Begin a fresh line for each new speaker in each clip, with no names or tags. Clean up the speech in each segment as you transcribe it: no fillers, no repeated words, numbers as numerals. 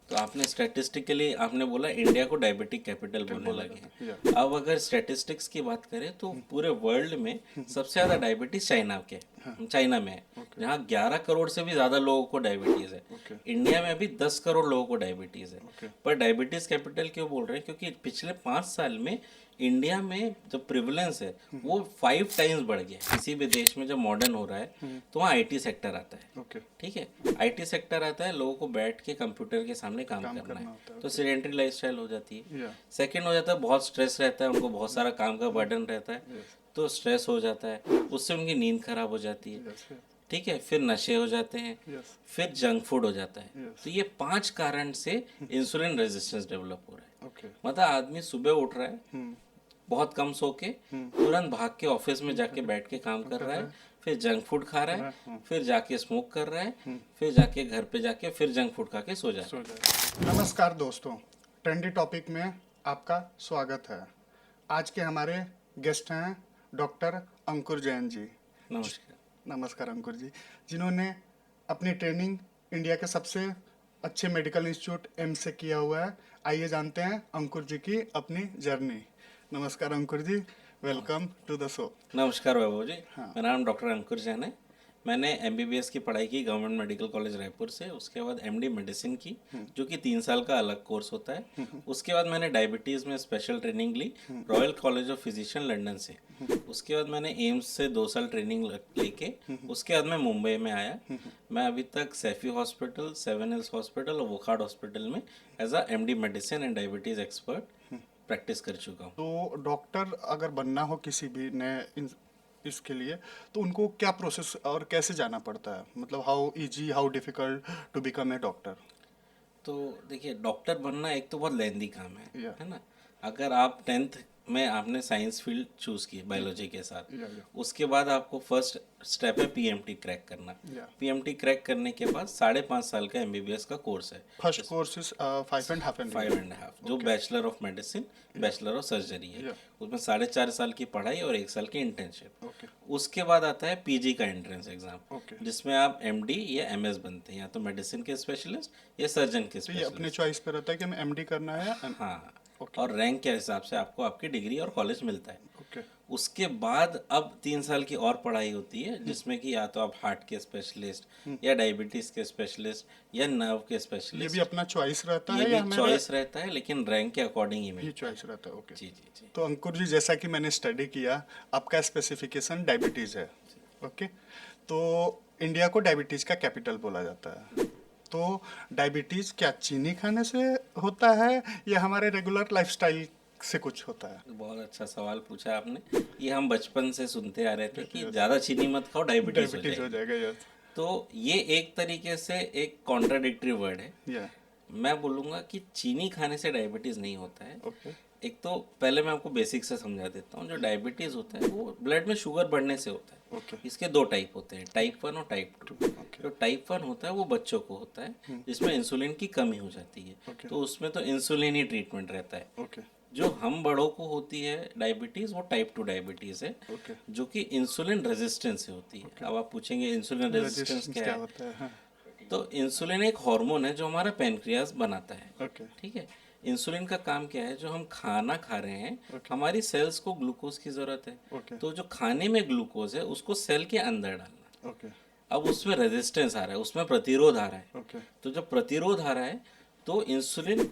तो आपने स्टैटिस्टिकली आपने बोला इंडिया को डायबिटिक कैपिटल बोलने लगे हैं। अब अगर स्टैटिस्टिक्स की बात करें तो पूरे वर्ल्ड में सबसे ज़्यादा डायबिटीज़ चाइना में है, जहाँ 11 करोड़ से भी ज़्यादा लोगों को डायबिटीज़ है। इंडिया में अभी 10 करोड़ लोगों को डायबिटीज़ है। पर डायबिटीज़ कैपिटल क्यों बोल रहे हैं? क्योंकि पिछले 5 साल में इंडिया में जो प्रिवलेंस है वो 5 टाइम्स बढ़ गया है। किसी भी देश में जब मॉडर्न हो रहा है तो वहाँ आईटी सेक्टर आता है। ठीक है, आईटी सेक्टर आता है, लोगों को बैठ के कंप्यूटर के सामने काम करना है, तो सीडेंटरी लाइफस्टाइल हो जाती है। सेकंड हो जाता है बहुत स्ट्रेस रहता है, उनको बहुत सारा काम का बर्डन रहता है, तो स्ट्रेस हो जाता है, उससे उनकी नींद खराब हो जाती है। ठीक है, फिर नशे हो जाते हैं, फिर जंक फूड हो जाता है। तो ये 5 कारण से इंसुलिन रेजिस्टेंस डेवलप हो रहा है। मतलब आदमी सुबह उठ रहा है बहुत कम सो के, तुरंत भाग के ऑफिस में जाके बैठ के काम कर रहा है, फिर जंक फूड खा रहा है, फिर जाके स्मोक कर रहा है, फिर जाके घर पे जाके फिर जंक फूड खा के सो जाता है।
नमस्कार दोस्तों, ट्रेंडी टॉपिक में आपका स्वागत है। आज के हमारे गेस्ट हैं डॉक्टर अंकुर जैन जी।
नमस्कार।
नमस्कार अंकुर जी, जिन्होंने अपनी ट्रेनिंग इंडिया के सबसे अच्छे मेडिकल इंस्टीट्यूट एम्स से किया हुआ है। आइए जानते हैं अंकुर जी की अपनी जर्नी। नमस्कार अंकुर जी, वेलकम टू द शो।
नमस्कार वैभव जी, मेरा नाम डॉक्टर अंकुर जैन है। मैंने एमबीबीएस की पढ़ाई की गवर्नमेंट मेडिकल कॉलेज रायपुर से, उसके बाद एमडी मेडिसिन की, जो कि 3 साल का अलग कोर्स होता है। उसके बाद मैंने डायबिटीज़ में स्पेशल ट्रेनिंग ली Royal College of Physician London से। उसके बाद मैंने एम्स से 2 साल ट्रेनिंग लेके उसके बाद मैं मुंबई में आया। मैं अभी तक Saifee hospital, Seven Hills hospital और वोकार्ड हॉस्पिटल में as a MD medicine and diabetes expert practice कर चुका हूँ।
तो डॉक्टर अगर बनना हो किसी भी नए इसके लिए, तो उनको क्या प्रोसेस और कैसे जाना पड़ता है? मतलब how easy, how difficult to become a doctor?
तो देखिए, डॉक्टर बनना एक तो बहुत लेंदी काम
या
है ना। अगर आप 10th में आपने साइंस फील्ड चूज़ की बायोलॉजी के साथ,
या
उसके बाद आपको फर्स्ट स्टेप है पीएमटी क्रैक करना।
या
पीएमटी क्रैक करने के बाद 5.5 साल का एमबीबीएस का कोर्स है।
First course is 5.5
five and half, जो bachelor of medicine, bachelor of surgery है।
या
उसमें 4.5 साल की पढ़ाई और 1 साल की इंटर्नशिप।
ओके
उसके बाद आता है पीजी का एंट्रेंस एग्जाम,
ओके।
जिसमें आप एमडी या एमएस बनते हैं, या तो मेडिसिन के स्पेशलिस्ट या सर्जन के
तो ये अपने
स्पेशलिस्ट।
चॉइस पे रहता है कि हमें एमडी करना है या
हाँ,
ओके
और रैंक के हिसाब से आपको आपकी डिग्री और कॉलेज मिलता है।
ओके
उसके बाद अब 3 साल की और पढ़ाई होती है, जिसमें कि या तो आप हार्ट के स्पेशलिस्ट या डायबिटीज़ के स्पेशलिस्ट या नर्व के
ये भी
स्पेशलिस्ट,
अपना चॉइस रहता
ये
है
भी
या हमारे
चॉइस रहता है, लेकिन रैंक के अकॉर्डिंग ही
ये
मिलता है।
चॉइस रहता है? ओके।
जी जी जी।
तो अंकुर जी, जैसा कि मैंने स्टडी किया, आपका स्पेसिफिकेशन डायबिटीज़ है। ओके। तो इंडिया को डायबिटीज़ का कैपिटल बोला जाता है। तो डायबिटीज़ क्या चीनी खाने से होता है या हमारे रेगुलर लाइफस्टाइल से कुछ होता है?
बहुत अच्छा सवाल पूछा आपने। ये हम बचपन से सुनते आ रहे थे कि ज़्यादा चीनी मत खाओ, डायबिटीज़ हो
डायबिटीज़ हो
जाएगी।
जाएगा, यस।
तो ये एक तरीके से एक कॉन्ट्राडिक्टरी वर्ड है।
या
मैं बोलूँगा कि चीनी खाने से डायबिटीज़ नहीं होता है।
ओके
एक तो पहले मैं आपको बेसिक से समझा देता हूँ। जो डायबिटीज़ होता है वो ब्लड में शुगर बढ़ने से होता है।
ओके
इसके 2 टाइप होते हैं, टाइप 1 और टाइप 2।
ओके
जो टाइप 1 होता है वो बच्चों को होता है, जिसमें इंसुलिन की कमी हो जाती है,
ओके
तो उसमें तो इंसुलिन ही ट्रीटमेंट रहता है।
ओके
जो हम बड़ों को होती है डायबिटीज़, वो टाइप 2 डायबिटीज़ है,
ओके।
जो कि इंसुलिन रेजिस्टेंस से होती है। अब आप पूछेंगे इंसुलिन रेजिस्टेंस
रेजिस्टेंस
क्या
क्या
है?
होता है? हाँ।
तो इंसुलिन एक हार्मोन है जो हमारा पैनक्रियाज बनाता है।
ओके
ठीक है, इंसुलिन का काम क्या है? जो हम खाना खा रहे हैं,
ओके
हमारी सेल्स को ग्लूकोज की ज़रूरत है।
ओके
तो जो खाने में ग्लूकोज है उसको सेल के अंदर डालना।
ओके
अब उसमें रेजिस्टेंस आ रहा है, उसमें प्रतिरोध आ रहा है।
ओके
तो जब प्रतिरोध आ रहा है तो इंसुलिन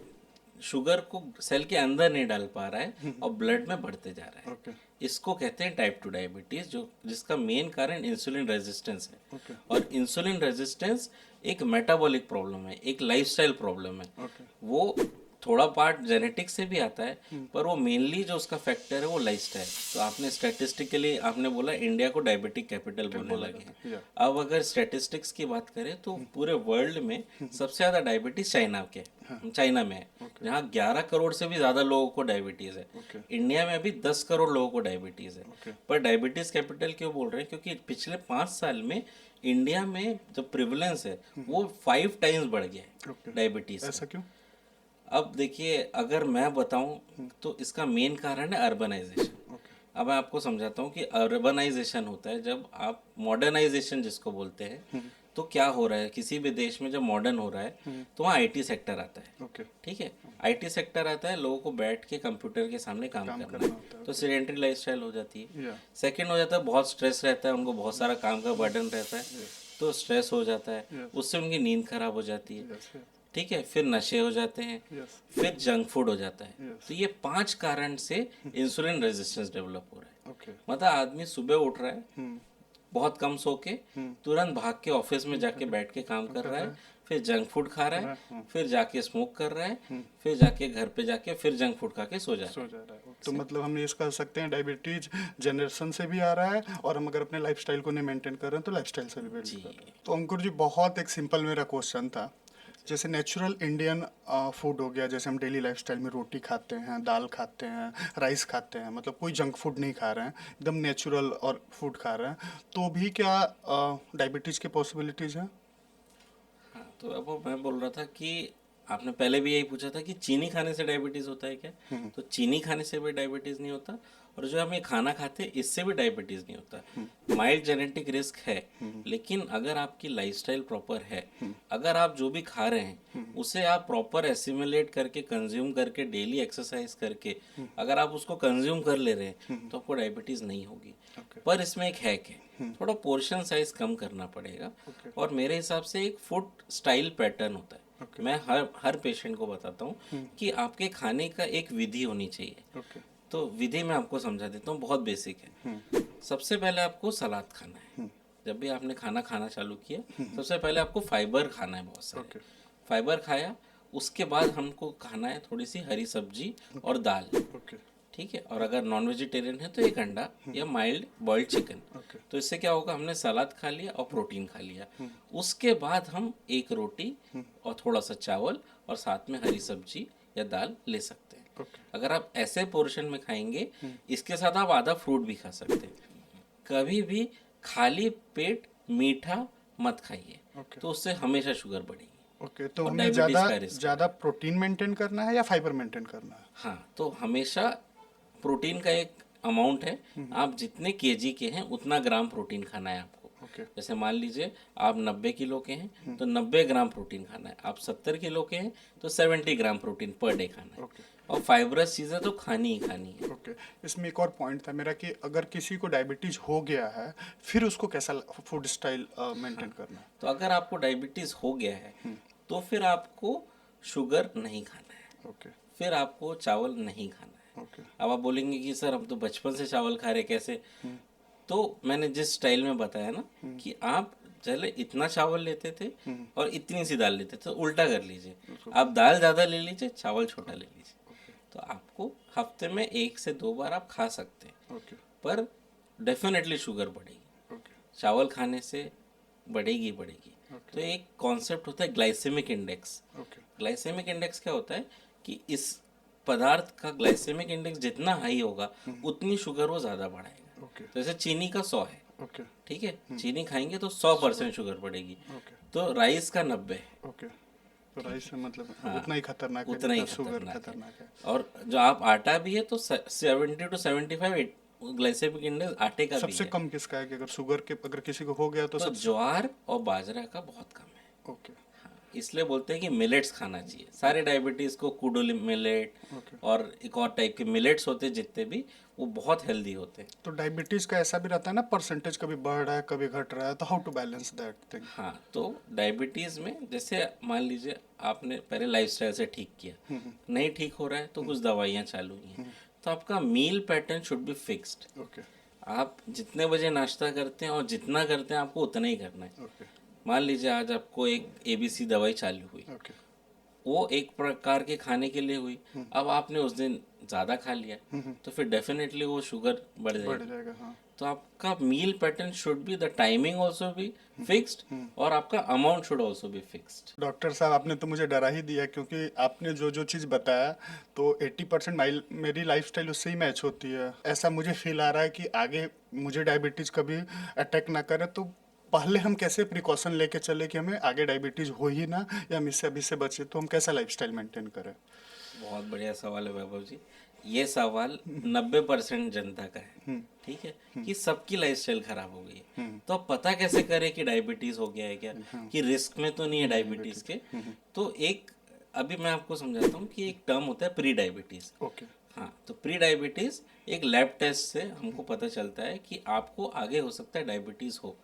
शुगर को सेल के अंदर नहीं डाल पा रहा है और ब्लड में बढ़ते जा रहा है।
ओके
इसको कहते हैं टाइप 2 डायबिटीज़, जो जिसका मेन कारण इंसुलिन रेजिस्टेंस है।
ओके
और इंसुलिन रेजिस्टेंस एक मेटाबॉलिक प्रॉब्लम है, एक लाइफस्टाइल प्रॉब्लम है।
ओके
वो थोड़ा पार्ट जेनेटिक्स से भी आता है, पर वो मेनली जो उसका फैक्टर है वो लाइफस्टाइल। तो आपने स्टैटिस्टिकली आपने बोला इंडिया को डायबिटिक कैपिटल बोलने लगे हैं।
या
अब अगर स्टैटिस्टिक्स की बात करें तो पूरे वर्ल्ड में सबसे ज़्यादा डायबिटीज़ चाइना में है, जहाँ 11 करोड़ से भी ज़्यादा लोगों को डायबिटीज़ है।
ओके
इंडिया में अभी 10 करोड़ लोगों को डायबिटीज़ है।
ओके
पर डायबिटीज़ कैपिटल क्यों बोल रहे हैं? क्योंकि पिछले 5 साल में इंडिया में जो प्रिवलेंस है वो 5 टाइम्स बढ़ गया है
ओके।
डायबिटीज़ का।
ऐसा क्यों?
अब देखिए, अगर मैं बताऊं तो इसका मेन कारण है अर्बनाइजेशन।
ओके
अब मैं आपको समझाता हूँ कि अर्बनाइजेशन होता है जब आप मॉडर्नाइजेशन जिसको बोलते हैं, तो क्या हो रहा है, किसी भी देश में जब मॉडर्न हो रहा है तो वहाँ आईटी सेक्टर आता है।
ओके।
ठीक है, आईटी सेक्टर आता है, लोगों को बैठ के कंप्यूटर के सामने काम करना है, तो सेडेंटरी लाइफस्टाइल हो जाती है।
या
सेकंड हो जाता है, बहुत स्ट्रेस रहता है उनको, बहुत सारा काम का बर्डन रहता है, तो स्ट्रेस हो जाता है, उससे उनकी नींद खराब हो जाती है।
यस
ठीक है, फिर नशे हो जाते हैं,
यस
फिर जंक फूड हो जाता है।
Yes.
तो ये 5 कारण से इंसुलिन रेजिस्टेंस डेवलप हो रहा है।
ओके।
मतलब आदमी सुबह उठ रहा है, बहुत कम सो के तुरंत भाग के ऑफिस में जाके बैठ के काम कर रहा है, फिर जंक फूड खा रहा है, फिर जाके स्मोक कर रहा है, फिर जाके घर पे जाके फिर जंक फूड खा के सो जा रहा
सो
है।
जा रहा है। तो मतलब हम ये कह सकते हैं डायबिटीज जनरेशन से भी आ रहा है, और हम अगर अपने लाइफस्टाइल को नहीं मेंटेन कर रहे हैं तो लाइफस्टाइल से भी बिल्ड कर रहे हैं। तो अंकुर जी, बहुत एक सिंपल मेरा क्वेश्चन था, जैसे नेचुरल इंडियन फूड हो गया, जैसे हम डेली लाइफस्टाइल में रोटी खाते हैं, दाल खाते हैं, राइस खाते हैं, मतलब कोई जंक फूड नहीं खा रहे हैं, एकदम नेचुरल और फूड खा रहे हैं, तो भी क्या डायबिटीज़ की पॉसिबिलिटीज़ हैं?
हाँ, तो अब वो मैं बोल रहा था कि आपने पहले भी यही पूछा था कि चीनी खाने से डायबिटीज़ होता है क्या? तो चीनी खाने से भी डायबिटीज़ नहीं होता, और जो हम ये खाना खाते हैं इससे भी डायबिटीज़ नहीं होता। माइल्ड जेनेटिक रिस्क है, लेकिन अगर आपकी लाइफस्टाइल प्रॉपर है, अगर आप जो भी खा रहे हैं उसे आप प्रॉपर एसिमुलेट करके, कंज्यूम करके, डेली एक्सरसाइज करके अगर आप उसको कंज्यूम कर ले रहे हैं तो आपको डायबिटीज़ नहीं होगी। पर इसमें एक हैक है, थोड़ा पोर्शन साइज कम करना पड़ेगा। और मेरे हिसाब से एक फूड स्टाइल पैटर्न होता है। मैं हर पेशेंट को बताता हूँ कि आपके खाने का एक विधि होनी चाहिए।
ओके।
तो विधि मैं आपको समझा देता हूँ, बहुत बेसिक है। सबसे पहले आपको सलाद खाना है। जब भी आपने खाना खाना चालू किया, सबसे पहले आपको फाइबर खाना है, बहुत सारे फाइबर खाया। उसके बाद हमको खाना है थोड़ी सी हरी सब्जी और दाल।
ओके।
ठीक है, और अगर नॉन वेजिटेरियन है तो एक अंडा या माइल्ड बॉइल्ड चिकन।
ओके।
तो इससे क्या होगा, हमने सलाद खा लिया और प्रोटीन खा लिया। उसके बाद हम एक रोटी और थोड़ा सा चावल और साथ में हरी सब्जी या दाल ले सकते हैं।
ओके।
अगर आप ऐसे पोर्शन में खाएंगे, इसके साथ आप आधा फ्रूट भी खा सकते हैं। कभी भी खाली पेट मीठा मत खाइए,
ओके।
तो उससे हमेशा शुगर बढ़ेगी
ओके। तो
और
हमें
डायबिटीज
ज़्यादा
का रिस्क।
ज़्यादा प्रोटीन मेंटेन करना है या फाइबर मेंटेन करना है?
हाँ, तो हमेशा प्रोटीन का एक अमाउंट है, आप जितने केजी के हैं उतना ग्राम प्रोटीन खाना है आपको।
ओके।
जैसे मान लीजिए आप 90 किलो के हैं तो 90 ग्राम प्रोटीन खाना है। आप 70 किलो के हैं तो 70 ग्राम प्रोटीन पर डे खाना है।
ओके।
और फाइबरस चीज़ें तो खानी ही खानी है।
ओके। इसमें एक और पॉइंट था मेरा कि अगर किसी को डायबिटीज हो गया है, फिर उसको कैसा फूड स्टाइल मेंटेन करना है?
तो अगर आपको डायबिटीज़ हो गया है तो फिर आपको शुगर नहीं खाना है,
ओके।
फिर आपको चावल नहीं खाना है।
ओके।
अब आप बोलेंगे कि सर हम तो बचपन से चावल खा रहे, कैसे? तो मैंने जिस स्टाइल में बताया ना कि आप पहले इतना चावल लेते थे और इतनी सी दाल लेते थे, तो उल्टा कर लीजिए, आप दाल ज़्यादा ले लीजिए, चावल छोटा ले लीजिए। तो आपको हफ्ते में 1 से 2 बार आप खा सकते हैं,
ओके।
पर डेफिनेटली शुगर बढ़ेगी।
ओके।
चावल खाने से बढ़ेगी बढ़ेगी। तो एक कॉन्सेप्ट होता है glycemic index.
Okay.
Glycemic index क्या होता है कि इस पदार्थ का ग्लाइसेमिक इंडेक्स जितना हाई होगा उतनी शुगर वो ज़्यादा बढ़ाएगा।
ओके।
तो जैसे चीनी का 100 है,
ओके।
ठीक है, चीनी खाएंगे तो 100% शुगर बढ़ेगी।
ओके।
तो राइस का 90 है,
ओके। तो राइस में मतलब उतना ही खतरनाक है
उतना ही
जितना शुगर
खतरनाक है।
खतरनाक है।
और जो आप आटा भी है तो 70 to 75 ग्लाइसेमिक इंडेक्स आटे का भी
सबसे
है।
कम किसका है कि अगर शुगर के अगर किसी को हो गया तो
तो
सबसे?
ज्वार और बाजरा का बहुत कम है।
ओके।
हाँ, इसलिए बोलते हैं कि मिलेट्स खाना चाहिए। सारे डायबिटीज़ को कुडोली मिलेट
ओके।
और एक और टाइप के मिलेट्स होते हैं जितने भी, वो बहुत हेल्दी होते हैं।
तो डायबिटीज का ऐसा भी रहता है ना, परसेंटेज कभी बढ़ रहा है कभी घट रहा है, तो how to balance that thing?
हाँ, तो डायबिटीज़ में जैसे मान लीजिए आपने पहले लाइफस्टाइल से ठीक किया, नहीं ठीक हो रहा है तो कुछ दवाइयाँ चालू हुई हैं, तो आपका meal pattern should be fixed.
Okay.
आप जितने बजे नाश्ता करते हैं और जितना करते हैं आपको उतना ही करना है।
ओके।
मान लीजिए आज आपको एक ABC दवाई चालू हुई,
ओके।
वो एक प्रकार के खाने के लिए हुई, अब आपने उस दिन ज़्यादा खा लिया तो फिर डेफिनेटली वो शुगर बढ़
बढ़
जाएगी।
जाएगा, हाँ।
तो आपका meal pattern should be, the timing also be fixed और आपका amount should also be fixed.
Doctor साहब, आपने तो मुझे डरा ही दिया, क्योंकि आपने जो जो चीज़ बताया तो 80% मेरी लाइफस्टाइल उससे ही मैच होती है। ऐसा मुझे फील आ रहा है कि आगे मुझे डायबिटीज़ कभी अटैक ना करे, तो पहले हम कैसे प्रिकॉशन लेके चले कि हमें आगे डायबिटीज़ हो ही ना, या हम इससे अभी से बचे, तो हम कैसा लाइफस्टाइल मेंटेन करें?
बहुत बढ़िया सवाल है वैभव जी। ये सवाल 90% जनता का है, ठीक है, कि सबकी लाइफस्टाइल खराब हो गई है। तो अब पता कैसे करें कि डायबिटीज हो गया है क्या, कि रिस्क में तो नहीं है डायबिटीज के। तो एक अभी मैं आपको समझाता हूँ कि एक टर्म होता है प्री डायबिटीज।
ओके।
हाँ, तो प्री डायबिटीज एक लैब टेस्ट से हमको पता चलता है कि आपको आगे हो सकता है डायबिटीज हो।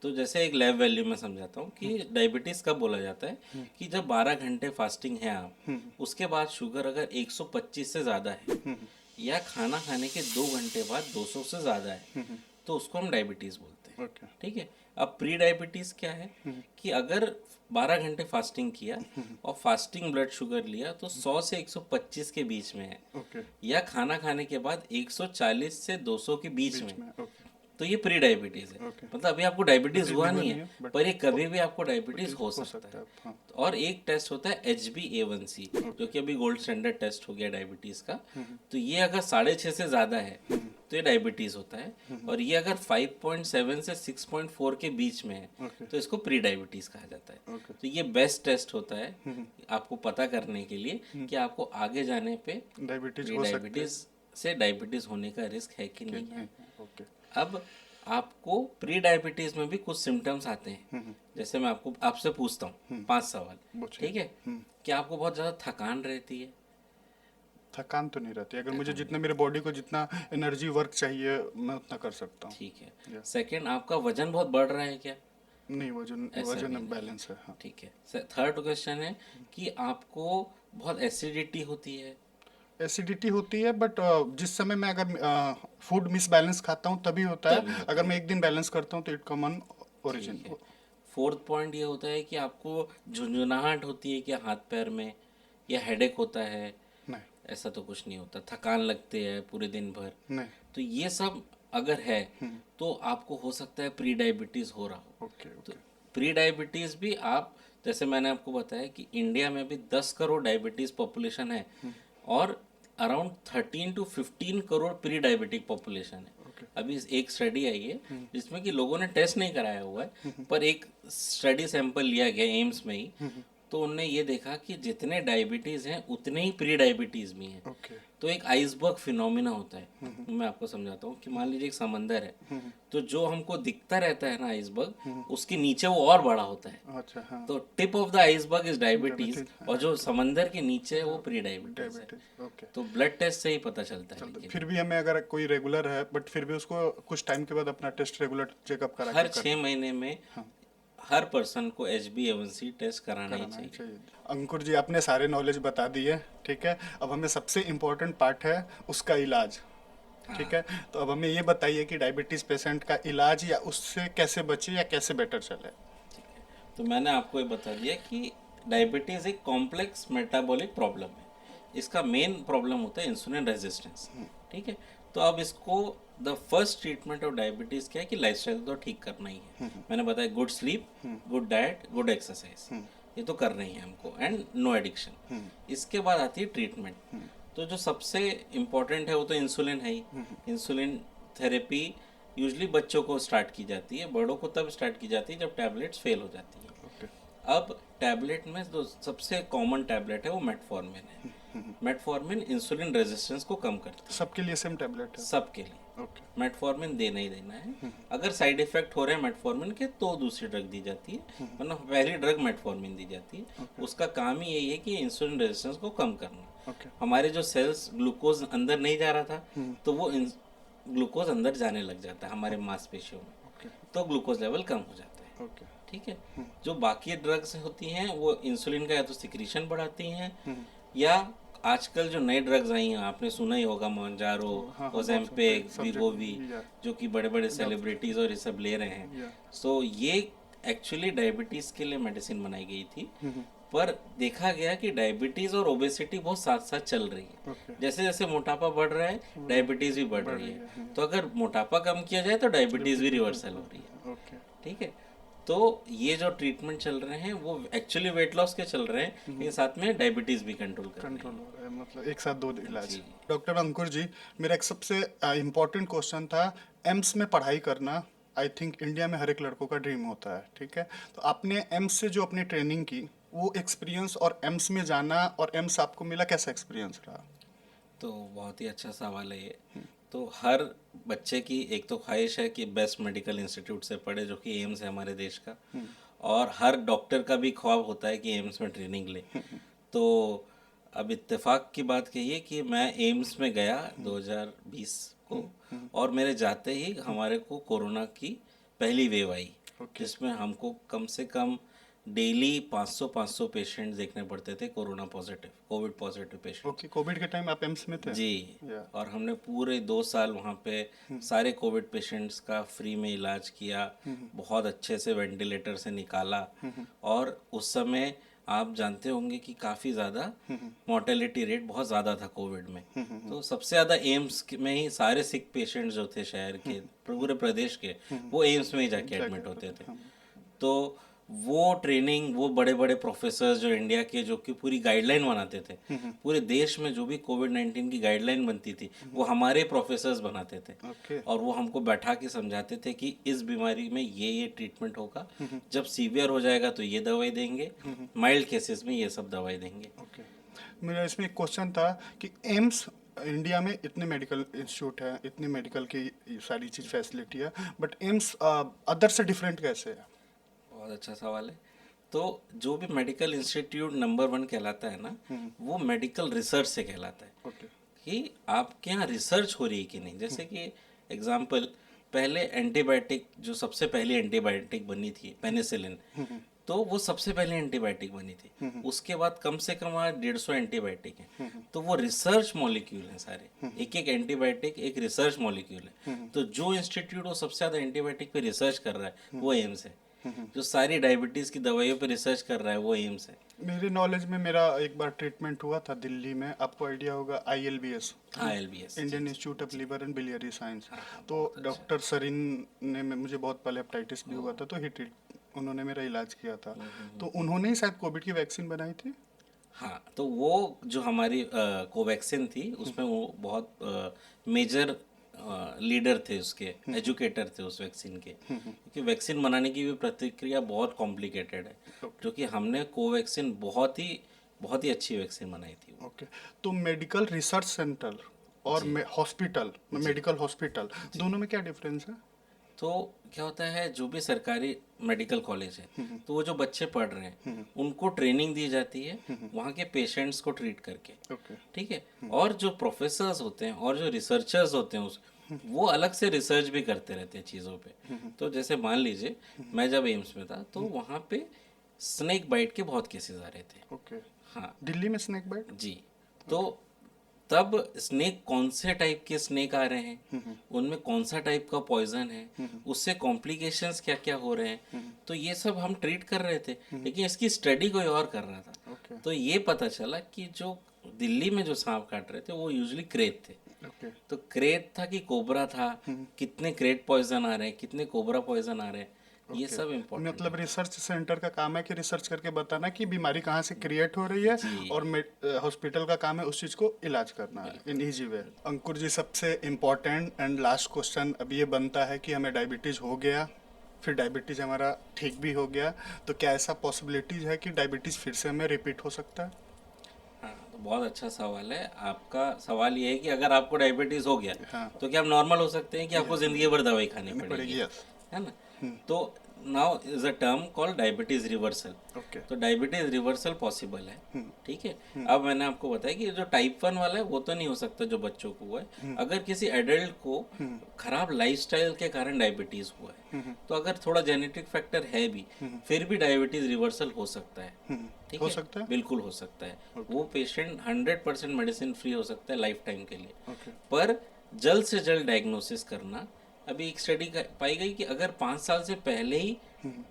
तो जैसे एक लैब वैल्यू में समझाता हूँ कि डायबिटीज कब बोला जाता है, कि जब 12 घंटे फास्टिंग है आप, उसके बाद शुगर अगर 125 से ज़्यादा है, या खाना खाने के 2 घंटे बाद 200 से ज़्यादा है, तो उसको हम डायबिटीज़ बोलते हैं।
ओके।
ठीक है। अब प्री डायबिटीज़ क्या है, कि अगर 12 घंटे फास्टिंग किया और फास्टिंग ब्लड शुगर लिया तो 100 से 125 के बीच में है,
ओके।
या खाना खाने के बाद 140 से 200 के बीच में,
ओके।
तो ये प्री डायबिटीज है।
ओके।
मतलब अभी आपको डायबिटीज हुआ नहीं
नहीं
है,
है, but
पर ये कभी भी आपको डायबिटीज हो
हो
सकता है।
हाँ।
और एक टेस्ट होता है HbA1c, जो कि अभी गोल्ड स्टैंडर्ड टेस्ट हो गया डायबिटीज का। तो ये अगर 6.5 से ज़्यादा है तो ये डायबिटीज होता है, और ये अगर 5.7 से 6.4 के बीच में है
ओके।
तो इसको प्री डायबिटीज कहा जाता है।
ओके।
तो ये बेस्ट टेस्ट होता है आपको पता करने के लिए कि आपको आगे जाने पे
डायबिटीज
प्री
हो सकती है
डायबिटीज से डायबिटीज होने का रिस्क है कि
कि
नहीं है।
नहीं। ओके।
अब आपको प्री डायबिटीज में भी कुछ सिम्टम्स आते हैं। जैसे मैं आपको आपसे पूछता हूँ 5 सवाल,
पूछिए।
ठीक है। क्या आपको बहुत ज़्यादा थकान रहती है?
थकान तो नहीं रहती, अगर मुझे जितना मेरे बॉडी को जितना एनर्जी वर्क चाहिए मैं उतना कर सकता हूँ।
ठीक है।
या।
सेकंड, आपका वजन बहुत बढ़ रहा है क्या?
नहीं, वजन
ऐसा भी
वजन
नहीं
बैलेंस है। हाँ।
ठीक है। थर्ड क्वेश्चन है कि आपको बहुत एसिडिटी होती है?
एसिडिटी होती है, बट जिस समय मैं अगर फूड मिस बैलेंस खाता हूँ तभी होता
तभी
है,
होता
अगर
है।
मैं एक दिन बैलेंस करता हूँ तो इट कॉमन ओरिजिन।
ठीक है। फोर्थ पॉइंट ये होता है कि आपको झुंझुनाहट होती है क्या हाथ पैर में, या हेडेक होता है?
नहीं।
ऐसा तो कुछ नहीं होता। थकान लगती है पूरे दिन भर?
नहीं।
तो ये सब अगर है तो आपको हो सकता है प्री डायबिटीज़ हो रहा हो।
ओके।
तो
ओके।
प्री डायबिटीज़ भी आप, जैसे मैंने आपको बताया कि इंडिया में भी 10 करोड़ डायबिटीज़ पॉपुलेशन है, और around 13 to 15 crore pre diabetic population है।
ओके।
अभी एक स्टडी आई है जिसमें कि लोगों ने टेस्ट नहीं कराया हुआ है, पर एक स्टडी सैंपल लिया गया एम्स में ही, तो उनने ये देखा कि जितने डायबिटीज़ हैं उतने ही प्री डायबिटीज़ भी हैं।
ओके।
तो एक आइसबर्ग फिनोमिना होता है। मैं आपको समझाता हूँ कि मान लीजिए एक समंदर है, तो जो हमको दिखता रहता है ना आइसबर्ग, उसके नीचे वो और बड़ा होता है।
अच्छा। हाँ।
तो tip of the iceberg is diabetes,
Diabetes,
और जो समंदर के नीचे है वो प्री डायबिटीज है।
डायबिटीज। ओके।
तो ब्लड टेस्ट से ही पता चलता है।
चलते
लेकिन
फिर भी हमें अगर कोई रेगुलर है, बट फिर भी उसको कुछ टाइम के बाद अपना टेस्ट रेगुलर चेकअप करा
हर
के
6 महीने में हर पर्सन को HbA1c टेस्ट कराना ही
कराना ही
चाहिए।
चाहिए। अंकुर जी, आपने सारे नॉलेज बता दिए, ठीक है। अब हमें सबसे इम्पोर्टेंट पार्ट है उसका इलाज, ठीक है। तो अब हमें ये बताइए कि डायबिटीज पेशेंट का इलाज या उससे कैसे बचे या कैसे बेटर चले।
ठीक है। तो मैंने आपको ये बता दिया कि डायबिटीज़ एक कॉम्प्लेक्स मेटाबॉलिक प्रॉब्लम है। इसका मेन प्रॉब्लम होता है इंसुलिन रेजिस्टेंस। ठीक है। तो अब इसको the first treatment of diabetes क्या है कि लाइफस्टाइल तो ठीक करना ही है। मैंने बताया good sleep, good diet, good exercise, ये तो करना ही है हमको, एंड नो एडिक्शन। इसके बाद आती है ट्रीटमेंट। तो जो सबसे इम्पोर्टेंट है वो तो इंसुलिन है ही। इंसुलिन थेरेपी यूजली बच्चों को स्टार्ट की जाती है, बड़ों को तब स्टार्ट की जाती है जब टैबलेट्स फेल हो जाती हैं।
ओके।
अब टैबलेट में जो सबसे कॉमन टैबलेट है वो मेटफॉर्मिन है। मेटफॉर्मिन इंसुलिन रेजिस्टेंस को कम करता
सबके लिए सेम टैबलेट
है,
है?
सबके लिए।
ओके।
मेटफॉर्मिन देना ही देना है। अगर साइड इफेक्ट हो रहे हैं मेटफॉर्मिन के तो दूसरी ड्रग दी जाती है, वरना पहली ड्रग मेटफॉर्मिन दी जाती है। उसका काम ही यही है कि इंसुलिन रेजिस्टेंस को कम करना।
ओके।
हमारे जो सेल्स ग्लूकोज अंदर नहीं जा रहा था, तो वो ग्लूकोज अंदर जाने लग जाता है हमारे मांसपेशियों में,
ओके।
तो ग्लूकोज लेवल कम हो जाता है।
ओके।
ठीक है। जो बाकी ड्रग्स होती हैं वो इंसुलिन का या तो सिक्रीशन बढ़ाती हैं, या आजकल जो नई ड्रग्स आई हैं आपने सुना ही होगा, मोंजारो,
हाँ,
ओजेम्पिक,
बहुत
वीगोवी,
या।
जो कि बड़े बड़े सेलिब्रिटीज़ और ये सब ले रहे हैं।
या।
सो ये एक्चुअली डायबिटीज़ के लिए मेडिसिन बनाई गई थी, पर देखा गया कि डायबिटीज़ और ओबेसिटी बहुत साथ साथ चल रही है।
ओके।
जैसे जैसे मोटापा बढ़ रहा है डायबिटीज़ भी बढ़ रही है। तो अगर मोटापा कम किया जाए तो डायबिटीज़ भी रिवर्सल हो रही है।
ओके।
ठीक है। तो ये जो ट्रीटमेंट चल रहे हैं वो एक्चुअली वेट लॉस के चल रहे हैं, लेकिन साथ में डायबिटीज भी कंट्रोल कर रहे हैं।
कंट्रोल हो रहा है, मतलब एक साथ दो इलाज।
जी।
डॉक्टर अंकुर जी, मेरा एक सबसे इम्पोर्टेंट क्वेश्चन था, एम्स में पढ़ाई करना आई थिंक इंडिया में हर एक लड़कों का ड्रीम होता है, ठीक है। तो आपने एम्स से जो अपनी ट्रेनिंग की वो एक्सपीरियंस और एम्स में जाना और एम्स आपको मिला, कैसा एक्सपीरियंस रहा?
तो बहुत ही अच्छा सवाल है ये। तो हर बच्चे की एक तो ख्वाहिश है कि बेस्ट मेडिकल इंस्टीट्यूट से पढ़े, जो कि एम्स है हमारे देश का, और हर डॉक्टर का भी ख्वाब होता है कि एम्स में ट्रेनिंग ले। तो अब इत्तेफाक की बात कहिए कि मैं एम्स में गया 2020 को, और मेरे जाते ही हमारे को कोरोना की पहली वेव आई, जिसमें हमको कम से कम डेली 500 पेशेंट देखने पड़ते थे, Covid positive patient.
Okay, Covid के टाइम आप एम्स में थे?
जी।
या
और हमने पूरे 2 साल वहाँ पे सारे कोविड पेशेंट्स का फ्री में इलाज किया, बहुत अच्छे से वेंटिलेटर से निकाला। और उस समय आप जानते होंगे कि काफ़ी ज़्यादा मोर्टेलिटी रेट बहुत ज़्यादा था कोविड में। तो सबसे ज़्यादा एम्स में ही सारे सिक पेशेंट्स जो थे शहर के, पूरे प्रदेश के, वो एम्स में ही जाके एडमिट होते थे। तो वो ट्रेनिंग, वो बड़े बड़े प्रोफेसर जो इंडिया के, जो कि पूरी गाइडलाइन बनाते थे, पूरे देश में जो भी कोविड-19 की गाइडलाइन बनती थी वो हमारे प्रोफेसर्स बनाते थे।
ओके।
और वो हमको बैठा के समझाते थे कि इस बीमारी में ये ट्रीटमेंट होगा, जब सीवियर हो जाएगा तो ये दवाई देंगे, माइल्ड केसेस में ये सब दवाई देंगे।
ओके, मेरा इसमें एक क्वेश्चन था कि एम्स, इंडिया में इतने मेडिकल इंस्टीट्यूट है, इतनी मेडिकल की सारी चीज़ फैसिलिटी है, बट एम्स अदर से डिफरेंट कैसे है?
बहुत अच्छा सवाल है। तो जो भी मेडिकल इंस्टीट्यूट नंबर 1 कहलाता है ना, वो मेडिकल रिसर्च से कहलाता है।
ओके।
कि आपके यहाँ रिसर्च हो रही है कि नहीं। जैसे कि एग्जाम्पल, पहले एंटीबायोटिक, जो सबसे पहली एंटीबायोटिक बनी थी पेनिसिलिन, तो वो सबसे पहले एंटीबायोटिक बनी थी। उसके बाद कम से कम आज 150 एंटीबायोटिक हैं। तो वो रिसर्च मॉलिक्यूल हैं सारे, एक एक एंटीबायोटिक एक रिसर्च मॉलिक्यूल है। तो जो इंस्टीट्यूट वो सबसे ज़्यादा एंटीबायोटिक पे रिसर्च कर रहा है वो एम्स है। जो सारी डायबिटीज़ की दवाइयों पे रिसर्च कर रहा है वो एम्स है।
मेरे नॉलेज में मेरा एक बार ट्रीटमेंट हुआ था दिल्ली में, आपको आइडिया होगा, ILBS,
ILBS,
Indian institute of liver and biliary science. तो डॉक्टर सरीन ने, मुझे बहुत पहले हेपेटाइटिस भी हुआ था, तो उन्होंने मेरा इलाज किया था। तो उन्होंने ही शायद कोविड की वैक्सीन बनाई थी।
हाँ, तो वो जो हमारी कोवैक्सीन थी उसमें वो बहुत मेजर लीडर थे, उसके एजुकेटर थे उस वैक्सीन के। क्योंकि वैक्सीन बनाने की भी प्रक्रिया बहुत कॉम्प्लिकेटेड है, जो कि हमने कोवैक्सीन बहुत ही अच्छी वैक्सीन बनाई थी।
ओके, तो मेडिकल रिसर्च सेंटर और हॉस्पिटल, मेडिकल हॉस्पिटल, दोनों में क्या डिफरेंस है?
तो क्या होता है, जो भी सरकारी मेडिकल कॉलेज है, तो वो जो बच्चे पढ़ रहे हैं उनको ट्रेनिंग दी जाती है वहाँ के पेशेंट्स को ट्रीट करके।
ओके।
ठीक है। और जो प्रोफेसर्स होते हैं और जो रिसर्चर्स होते हैं वो अलग से रिसर्च भी करते रहते हैं चीज़ों पे। तो जैसे मान लीजिए, मैं जब एम्स में था तो वहाँ पे स्नेक बाइट के बहुत केसेस आ रहे थे।
ओके,
हाँ
दिल्ली में स्नेक बाइट?
जी। तो तब स्नेक, कौन से टाइप के स्नेक आ रहे हैं, उनमें कौन सा टाइप का पॉइजन है, उससे कॉम्प्लिकेशंस क्या क्या हो रहे हैं, तो ये सब हम ट्रीट कर रहे थे। लेकिन इसकी स्टडी कोई और कर रहा था।
ओके।
तो ये पता चला कि जो दिल्ली में जो सांप काट रहे थे वो यूजुअली क्रेट थे।
ओके।
तो क्रेट था कि कोबरा था, कितने क्रेट पॉइजन आ रहे हैं, कितने कोबरा पॉइजन आ रहे हैं, ये सब इम्पोर्टेंट
मतलब रिसर्च सेंटर का काम है कि रिसर्च करके बताना कि बीमारी कहाँ से क्रिएट हो रही है,
जी।
और हॉस्पिटल का काम है उस चीज़ को इलाज करना इन इजी वे। अंकुर जी, सबसे इम्पोर्टेंट एंड लास्ट क्वेश्चन अब ये बनता है कि हमें डायबिटीज़ हो गया, फिर डायबिटीज़ हमारा ठीक भी हो गया, तो क्या ऐसा पॉसिबिलिटीज़ है कि डायबिटीज़ फिर से हमें रिपीट हो सकता है?
हाँ, तो बहुत अच्छा सवाल है आपका। सवाल ये है कि अगर आपको डायबिटीज़ हो गया
हाँ।
तो क्या आप नॉर्मल हो सकते हैं कि आपको ज़िंदगी भर दवाई खानी पड़ेगी,
यस।
है ना। तो now is a term called diabetes reversal.
Okay.
तो डायबिटीज़ रिवर्सल पॉसिबल है। ठीक है। अब मैंने आपको बताया कि जो टाइप 1 वाला है वो तो नहीं हो सकता जो बच्चों को हुआ है। अगर किसी एडल्ट को खराब लाइफस्टाइल के कारण डायबिटीज़ हुआ है, तो अगर थोड़ा जेनेटिक फैक्टर है भी, फिर भी डायबिटीज़ रिवर्सल हो सकता है। ठीक
हो
है,
सकता है?
बिल्कुल हो सकता है। वो पेशेंट 100% मेडिसिन फ्री हो सकता है लाइफ टाइम के लिए।
ओके।
पर जल्द से जल्द डायग्नोसिस करना। अभी एक स्टडी पाई गई कि अगर 5 साल से पहले ही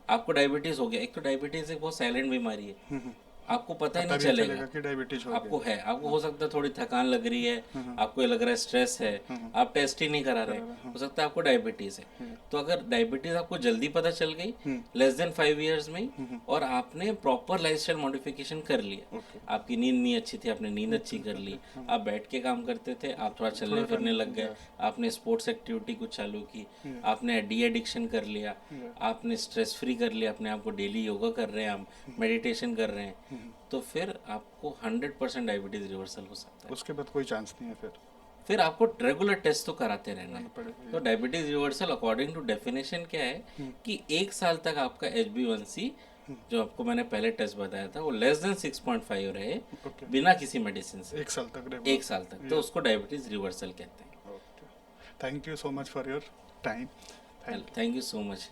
आपको डायबिटीज हो गया, एक तो डायबिटीज एक बहुत साइलेंट बीमारी है, आपको पता ही नहीं
तभी चलेगा
चलेगा
कि डायबिटीज़ हो
आपको
गया।
है। आपको हो सकता है थोड़ी थकान लग रही है, आपको ये लग रहा है स्ट्रेस है, आप टेस्ट ही नहीं करा रहे, हो सकता है आपको डायबिटीज है। तो अगर डायबिटीज आपको जल्दी पता चल गई, लेस देन 5 इयर्स में ही, और आपने प्रॉपर लाइफस्टाइल मॉडिफिकेशन कर लिया, आपकी नींद नहीं अच्छी थी, आपने नींद अच्छी कर ली, आप बैठ के काम करते थे, आप थोड़ा चलने फिरने लग गए, आपने स्पोर्ट्स एक्टिविटी कुछ चालू की, आपने डी एडिक्शन कर लिया, आपने स्ट्रेस फ्री कर लिया अपने आप को, डेली योगा कर रहे हैं, आप मेडिटेशन कर रहे हैं, तो फिर आपको 100% डायबिटीज रिवर्सल हो सकता है।
उसके बाद कोई चांस नहीं है
फिर आपको रेगुलर टेस्ट तो कराते रहना है।
पड़ेगा।
तो diabetes reversal according to definition क्या है कि 1 साल तक आपका HbA1c जो आपको मैंने पहले टेस्ट बताया था वो लेस देन 6.5 रहे
ओके,
बिना किसी मेडिसिन से
1 साल तक रेगुलर।
1 साल तक, तो उसको डायबिटीज रिवर्सल कहते हैं।
Okay, thank you so much for your time.
Thank you so much.